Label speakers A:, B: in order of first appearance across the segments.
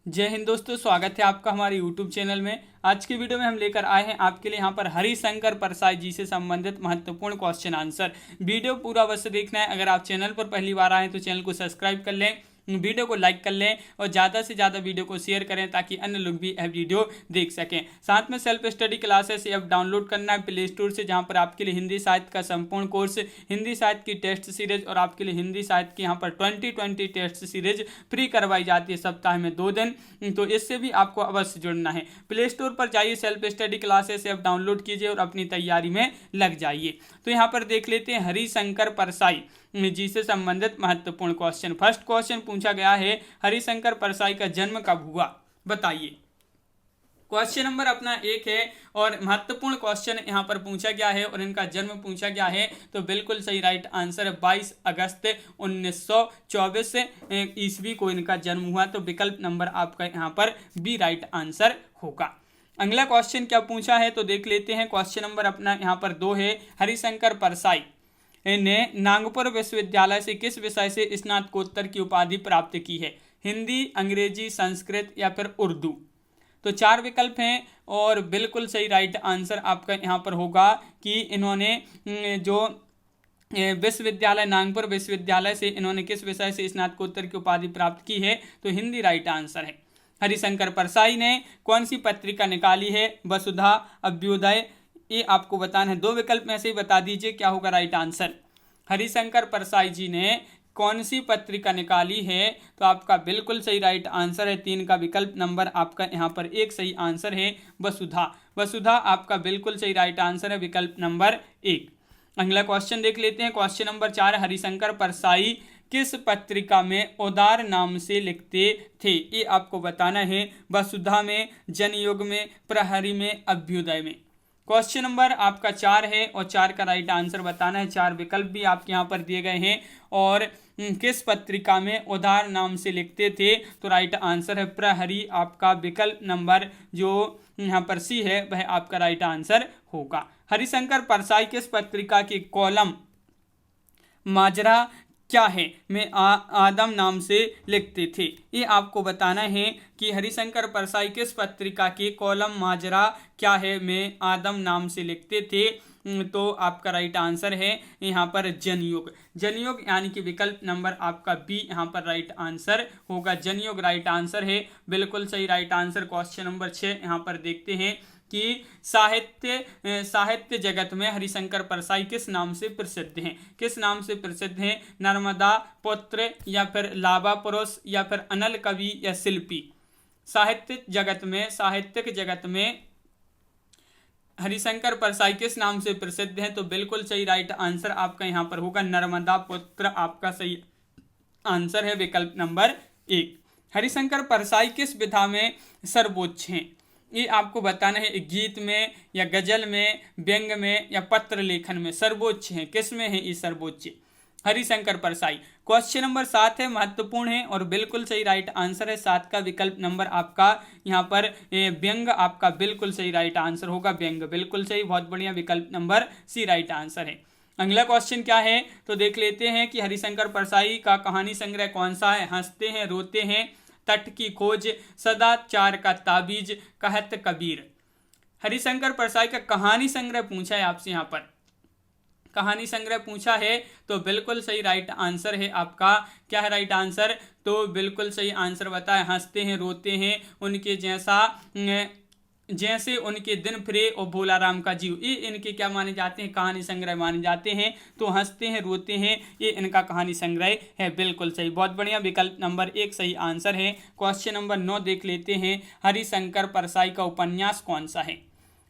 A: जय हिंद दोस्तों, स्वागत है आपका हमारे YouTube चैनल में। आज की वीडियो में हम लेकर आए हैं आपके लिए यहाँ पर हरिशंकर परसाई जी से संबंधित महत्वपूर्ण क्वेश्चन आंसर। वीडियो पूरा अवश्य देखना है। अगर आप चैनल पर पहली बार आए तो चैनल को सब्सक्राइब कर लें, वीडियो को लाइक कर लें और ज़्यादा से ज़्यादा वीडियो को शेयर करें ताकि अन्य लोग भी यह वीडियो देख सकें। साथ में self study classes app download करना है प्ले स्टोर से, जहां पर आपके लिए हिंदी साहित्य का संपूर्ण कोर्स, हिंदी साहित्य की टेस्ट सीरीज और आपके लिए हिंदी साहित्य की यहाँ पर 2020 टेस्ट सीरीज फ्री करवाई जाती है सप्ताह में 2 दिन। तो इससे भी आपको अवश्य जुड़ना है। प्ले स्टोर पर जाइए, self study classes app download कीजिए और अपनी तैयारी में लग जाइए। तो यहाँ पर देख लेते हैं हरिशंकर परसाई जी से संबंधित महत्वपूर्ण क्वेश्चन। फर्स्ट क्वेश्चन पूछा गया है, हरिशंकर परसाई का जन्म कब हुआ, बताइए। क्वेश्चन नंबर अपना 1 है और महत्वपूर्ण क्वेश्चन यहाँ पर पूछा गया है और इनका जन्म पूछा गया है। तो बिल्कुल सही राइट आंसर है, 22 अगस्त 1924 ईस्वी को इनका जन्म हुआ। तो विकल्प नंबर आपका यहाँ पर बी राइट आंसर होगा। अगला क्वेश्चन क्या पूछा है तो देख लेते हैं। क्वेश्चन नंबर अपना यहाँ पर 2 है, हरिशंकर परसाई ने नागपुर विश्वविद्यालय से किस विषय से स्नातकोत्तर की उपाधि प्राप्त की है? हिंदी, अंग्रेजी, संस्कृत या फिर उर्दू। तो 4 विकल्प हैं और बिल्कुल सही राइट आंसर आपका यहाँ पर होगा कि इन्होंने जो विश्वविद्यालय नागपुर विश्वविद्यालय से इन्होंने किस विषय से स्नातकोत्तर की उपाधि प्राप्त की है? तो हिंदी राइट आंसर है। हरिशंकर परसाई ने कौन सी पत्रिका निकाली है? वसुधा, अभ्युदय, ये आपको बताना है। 2 विकल्प में से ही बता दीजिए क्या होगा राइट आंसर। हरिशंकर परसाई जी ने कौन सी पत्रिका निकाली है? तो आपका बिल्कुल सही राइट आंसर है 3 का विकल्प नंबर आपका यहाँ पर 1 सही आंसर है, वसुधा। वसुधा आपका बिल्कुल सही राइट आंसर है, विकल्प नंबर 1। अगला क्वेश्चन देख लेते हैं। क्वेश्चन नंबर 4, हरिशंकर परसाई किस पत्रिका में उदार नाम से लिखते थे? ये आपको बताना है। वसुधा में, जनयुग में, प्रहरी में, अभ्युदय में। क्वेश्चन नंबर आपका 4 है और 4 का राइट आंसर बताना है। 4 विकल्प भी आपके यहाँ पर दिए गए हैं और किस पत्रिका में उदार नाम से लिखते थे? तो राइट आंसर है प्रहरी। आपका विकल्प नंबर जो यहाँ पर सी है वह आपका राइट आंसर होगा। हरिशंकर परसाई किस पत्रिका की कॉलम माजरा क्या है में आदम नाम से लिखते थे? ये आपको बताना है कि हरिशंकर परसाई किस पत्रिका के कॉलम माजरा क्या है में आदम नाम से लिखते थे? तो आपका राइट आंसर है यहाँ पर जनयुग। जनयुग यानी कि विकल्प नंबर आपका बी यहाँ पर राइट आंसर होगा। जनयुग राइट आंसर है, बिल्कुल सही राइट आंसर। क्वेश्चन नंबर 6 यहाँ पर देखते हैं कि साहित्य जगत में हरिशंकर परसाई किस नाम से प्रसिद्ध हैं? किस नाम से प्रसिद्ध हैं? नर्मदा पुत्र या फिर लावा पुरुष या फिर अनल कवि या शिल्पी। साहित्यिक जगत में हरिशंकर परसाई किस नाम से प्रसिद्ध हैं? तो बिल्कुल सही राइट आंसर आपका यहाँ पर होगा, नर्मदा पुत्र आपका सही आंसर है, विकल्प नंबर 1। हरिशंकर परसाई किस विधा में सर्वोच्च हैं? ये आपको बताना है। गीत में या गजल में, व्यंग में या पत्र लेखन में सर्वोच्च हैं। किस में है ये सर्वोच्च? हरिशंकर परसाई। क्वेश्चन नंबर 7 है, महत्वपूर्ण है और बिल्कुल सही राइट आंसर है। 7 का विकल्प नंबर आपका यहाँ पर व्यंग आपका बिल्कुल सही राइट आंसर होगा। व्यंग बिल्कुल सही, बहुत बढ़िया, विकल्प नंबर सी राइट आंसर है। अगला क्वेश्चन क्या है तो देख लेते हैं कि हरिशंकर परसाई का कहानी संग्रह कौन सा है? हंसते हैं, रोते हैं, तट की खोज, सदाचार का ताबीज, कहत कबीर। हरिशंकर परसाई का कहानी संग्रह पूछा है आपसे, यहाँ पर कहानी संग्रह पूछा है तो बिल्कुल सही राइट आंसर है आपका। क्या है राइट आंसर? तो बिल्कुल सही आंसर बताए, हंसते हैं, रोते हैं, उनके जैसे उनके दिन फिरे और भोला राम का जीव, ये इनके क्या माने जाते हैं? कहानी संग्रह माने जाते हैं। तो हंसते हैं, रोते हैं, ये इनका कहानी संग्रह है। बिल्कुल सही, बहुत बढ़िया, विकल्प नंबर 1 सही आंसर है। क्वेश्चन नंबर 9 देख लेते हैं। हरिशंकर परसाई का उपन्यास कौन सा है?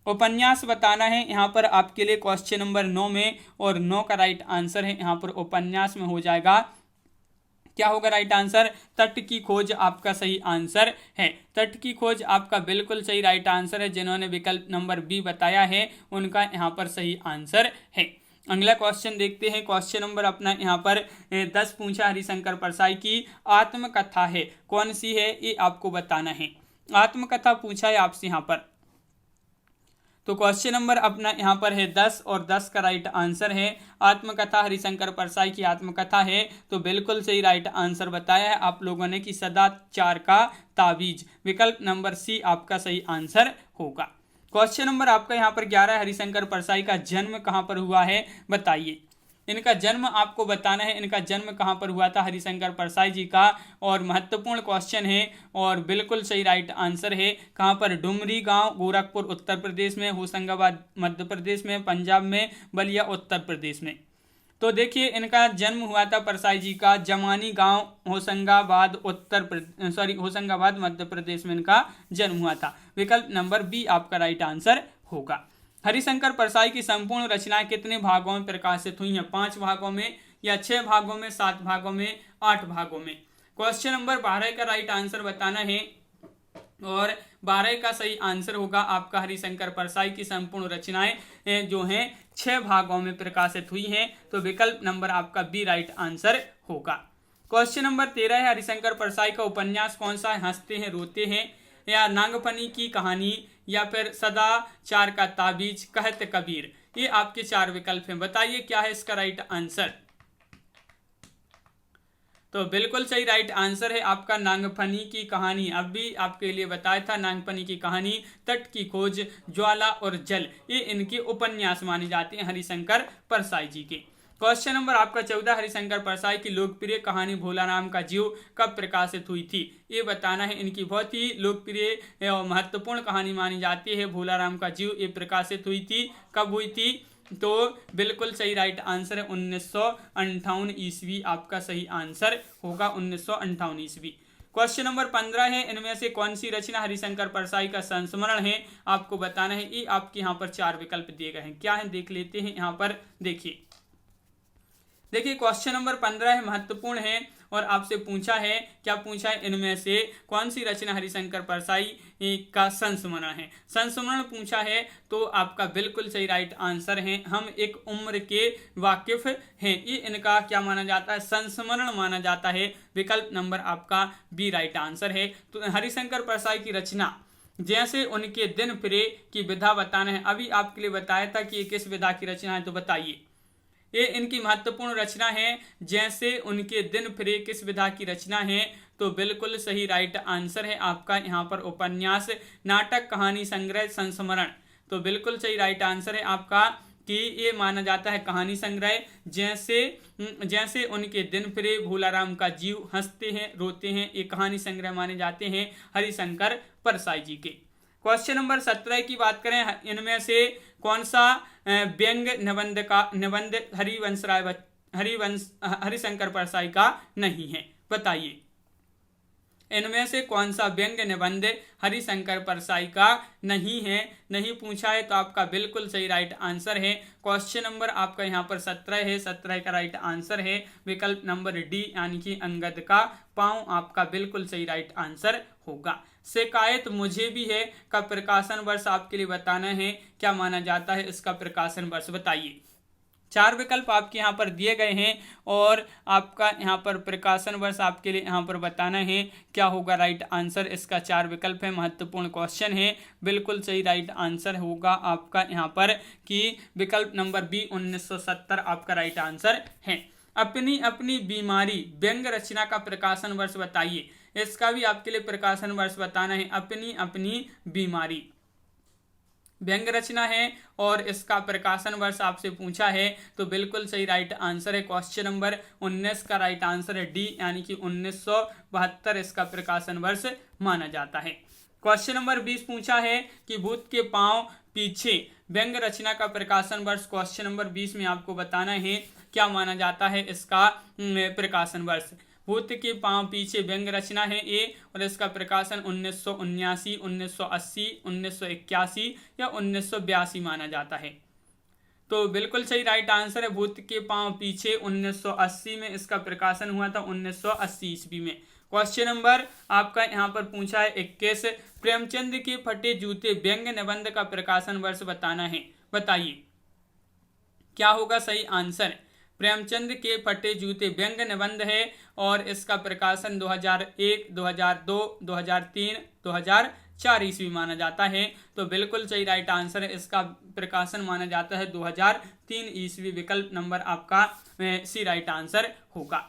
A: उपन्यास बताना है यहाँ पर आपके लिए क्वेश्चन नंबर 9 में, और 9 का राइट आंसर है यहाँ पर उपन्यास में हो जाएगा। क्या होगा राइट आंसर? तट की खोज आपका सही आंसर है। तट की खोज आपका बिल्कुल सही राइट आंसर है। जिन्होंने विकल्प नंबर बी बताया है उनका यहाँ पर सही आंसर है। अगला क्वेश्चन देखते हैं। क्वेश्चन नंबर अपना यहाँ पर 10 पूछा, हरिशंकर परसाई की आत्मकथा है कौन सी है? ये आपको बताना है। आत्मकथा पूछा है आपसे यहाँ पर। तो क्वेश्चन नंबर अपना यहाँ पर है 10 और 10 का राइट आंसर है आत्मकथा हरिशंकर परसाई की आत्मकथा है। तो बिल्कुल सही राइट आंसर बताया है आप लोगों ने कि सदाचार का ताबीज, विकल्प नंबर सी आपका सही आंसर होगा। क्वेश्चन नंबर आपका यहाँ पर 11 हरिशंकर परसाई का जन्म कहाँ पर हुआ है बताइए। इनका जन्म आपको बताना है, इनका जन्म कहाँ पर हुआ था हरिशंकर परसाई जी का, और महत्वपूर्ण क्वेश्चन है और बिल्कुल सही राइट आंसर है। कहाँ पर, डुमरी गांव गोरखपुर उत्तर प्रदेश में, होशंगाबाद मध्य प्रदेश में, पंजाब में, बलिया उत्तर प्रदेश में। तो देखिए इनका जन्म हुआ था परसाई जी का जमानी गांव होशंगाबाद होशंगाबाद मध्य प्रदेश में इनका जन्म हुआ था। विकल्प नंबर बी आपका राइट आंसर होगा। हरिशंकर परसाई की संपूर्ण रचनाएं कितने भागों में प्रकाशित हुई हैं? 5 भागों में या 6 भागों में, 7 भागों में, 8 भागों में? क्वेश्चन नंबर 12 का राइट आंसर बताना है और 12 का सही आंसर होगा आपका हरिशंकर परसाई की संपूर्ण रचनाएं जो हैं 6 भागों में प्रकाशित हुई हैं। तो विकल्प नंबर आपका बी राइट आंसर होगा। क्वेश्चन नंबर 13 है हरिशंकर परसाई का उपन्यास कौन सा है? हंसते हैं रोते हैं, या नागफनी की कहानी, या फिर सदाचार का ताबीज, कहत कबीर। ये आपके 4 विकल्प हैं, बताइए क्या है इसका राइट आंसर। तो बिल्कुल सही राइट आंसर है आपका नागफनी की कहानी। अब भी आपके लिए बताया था नागफनी की कहानी, तट की खोज, ज्वाला और जल, ये इनके उपन्यास माने जाते हैं हरिशंकर परसाई जी के। क्वेश्चन नंबर आपका 14 हरिशंकर परसाई की लोकप्रिय कहानी भोला राम का जीव कब प्रकाशित हुई थी? ये बताना है। इनकी बहुत ही लोकप्रिय और महत्वपूर्ण कहानी मानी जाती है भोला राम का जीव। ये प्रकाशित हुई थी, कब हुई थी? तो बिल्कुल सही राइट आंसर है 1958 ईस्वी आपका सही आंसर होगा, 1958 ईस्वी। क्वेश्चन नंबर 15 है इनमें से कौन सी रचना हरिशंकर परसाई का संस्मरण है? आपको बताना है। ये आपके यहाँ पर 4 विकल्प दिए गए हैं, क्या है देख लेते हैं। यहाँ पर देखिए क्वेश्चन नंबर 15 है, महत्वपूर्ण है और आपसे पूछा है, क्या पूछा है, इनमें से कौन सी रचना हरिशंकर परसाई का संस्मरण है? संस्मरण पूछा है तो आपका बिल्कुल सही राइट आंसर है हम एक उम्र के वाकिफ हैं। ये इनका क्या माना जाता है? संस्मरण माना जाता है। विकल्प नंबर आपका बी राइट आंसर है। तो हरिशंकर परसाई की रचना जैसे उनके दिन फिरे की विधा बताना है। अभी आपके लिए बताया था कि ये किस विधा की रचना है, तो बताइए। ये इनकी महत्वपूर्ण रचना है जैसे उनके दिन फिरे किस विधा की रचना है? तो बिल्कुल सही राइट आंसर है आपका यहाँ पर उपन्यास, नाटक, कहानी संग्रह, संस्मरण। तो बिल्कुल सही राइट आंसर है आपका कि ये माना जाता है कहानी संग्रह। जैसे उनके दिन फिरे, भोला राम का जीव, हंसते हैं रोते हैं, ये कहानी संग्रह माने जाते हैं हरिशंकर परसाई जी के। क्वेश्चन नंबर 17 की बात करें, इनमें से कौन सा व्यंग निबंध हरिशंकर परसाई का नहीं है? बताइए इनमें से कौन सा व्यंग निबंध हरिशंकर परसाई का नहीं है? नहीं पूछा है तो आपका बिल्कुल सही राइट आंसर है। क्वेश्चन नंबर आपका यहाँ पर 17 है, 17 का राइट आंसर है विकल्प नंबर डी यानी कि अंगद का पाँव आपका बिल्कुल सही राइट आंसर होगा। शिकायत मुझे भी है का प्रकाशन वर्ष आपके लिए बताना है, क्या माना जाता है इसका प्रकाशन वर्ष? बताइए। 4 विकल्प आपके यहाँ पर दिए गए हैं और आपका यहाँ पर प्रकाशन वर्ष आपके लिए यहाँ पर बताना है, क्या होगा राइट आंसर इसका? 4 विकल्प है, महत्वपूर्ण क्वेश्चन है। बिल्कुल सही राइट आंसर होगा आपका यहाँ पर कि विकल्प नंबर बी 1970 आपका राइट आंसर है। अपनी अपनी बीमारी व्यंग रचना का प्रकाशन वर्ष बताइए। इसका भी आपके लिए प्रकाशन वर्ष बताना है। अपनी अपनी बीमारी व्यंग रचना है और इसका प्रकाशन वर्ष आपसे पूछा है तो बिल्कुल सही राइट आंसर है क्वेश्चन नंबर 19 का राइट आंसर है डी यानी कि 1972 इसका प्रकाशन वर्ष माना जाता है। क्वेश्चन नंबर 20 पूछा है कि भूत के पांव पीछे व्यंग रचना का प्रकाशन वर्ष। क्वेश्चन नंबर 20 में आपको बताना है क्या माना जाता है इसका प्रकाशन वर्ष। भूत के पांव पीछे व्यंग रचना है ए और इसका प्रकाशन 1979, 1980, 1981 या 1982 माना जाता है। तो बिल्कुल सही राइट आंसर है भूत के पांव पीछे 1980 में इसका प्रकाशन हुआ था, 1980 ईस्वी में। क्वेश्चन नंबर आपका यहाँ पर पूछा है 21 प्रेमचंद के फटे जूते व्यंग निबंध का प्रकाशन वर्ष बताना है। बताइए क्या होगा सही आंसर। प्रेमचंद के फटे जूते व्यंग निबंध है और इसका प्रकाशन 2001, 2002, 2003, 2004 ईस्वी माना जाता है। तो बिल्कुल सही राइट आंसर है, इसका प्रकाशन माना जाता है 2003 ईस्वी। विकल्प नंबर आपका सी राइट आंसर होगा।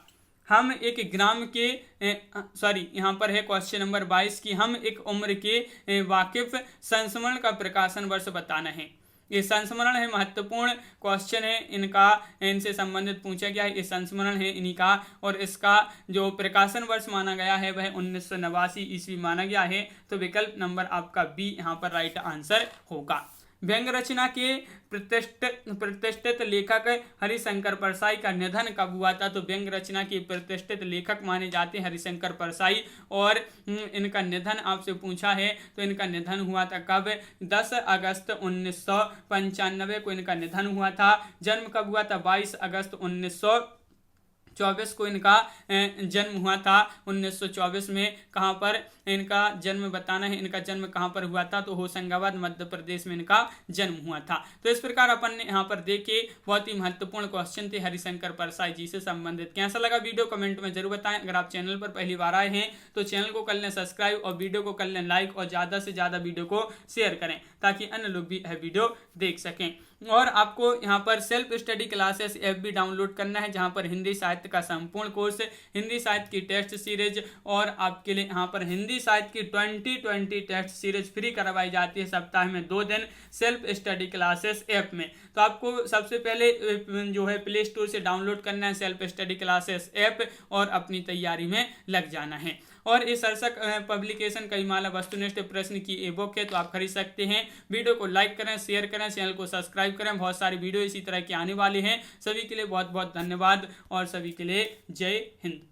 A: हम एक ग्राम के यहाँ पर है क्वेश्चन नंबर 22 की हम एक उम्र के वाकिफ संस्मरण का प्रकाशन वर्ष बताना है। ये संस्मरण है, महत्वपूर्ण क्वेश्चन है, इनका इनसे संबंधित पूछा गया है। ये संस्मरण है इन्हीं का, और इसका जो प्रकाशन वर्ष माना गया है वह 1989 ईस्वी माना गया है। तो विकल्प नंबर आपका बी यहाँ पर राइट आंसर होगा। व्यंग रचना के प्रतिष्ठित लेखक हरिशंकर परसाई का निधन कब हुआ था? तो व्यंग रचना के प्रतिष्ठित लेखक माने जाते हैं हरिशंकर परसाई, और इनका निधन आपसे पूछा है तो इनका निधन हुआ था कब? 10 अगस्त 1995 को इनका निधन हुआ था। जन्म कब हुआ था? 22 अगस्त 1924 को इनका जन्म हुआ था। 1924 में कहाँ पर इनका जन्म बताना है, इनका जन्म कहाँ पर हुआ था? तो होशंगाबाद मध्य प्रदेश में इनका जन्म हुआ था। तो इस प्रकार अपन ने यहाँ पर देखे बहुत ही महत्वपूर्ण क्वेश्चन थे हरिशंकर परसाई जी से संबंधित। कैसा लगा वीडियो कमेंट में जरूर बताएं। अगर आप चैनल पर पहली बार आए हैं तो चैनल को कर लें सब्सक्राइब और वीडियो को कर लें लाइक, और ज़्यादा से ज़्यादा वीडियो को शेयर करें ताकि अन्य लोग भी यह वीडियो देख सकें। और आपको यहाँ पर सेल्फ स्टडी क्लासेस ऐप भी डाउनलोड करना है, जहाँ पर हिंदी साहित्य का संपूर्ण कोर्स, हिंदी साहित्य की टेस्ट सीरीज, और आपके लिए यहाँ पर हिंदी साहित्य की 2020 टेस्ट सीरीज फ्री करवाई जाती है सप्ताह में 2 दिन सेल्फ स्टडी क्लासेस ऐप में। तो आपको सबसे पहले जो है प्ले स्टोर से डाउनलोड करना है सेल्फ स्टडी क्लासेस ऐप, और अपनी तैयारी में लग जाना है। और इस शीर्षक पब्लिकेशन कईमाला वस्तुनिष्ठ प्रश्न की ए बुक है, तो आप खरीद सकते हैं। वीडियो को लाइक करें, शेयर करें, चैनल को सब्सक्राइब करें। बहुत सारी वीडियो इसी तरह के आने वाले हैं। सभी के लिए बहुत बहुत धन्यवाद, और सभी के लिए जय हिंद।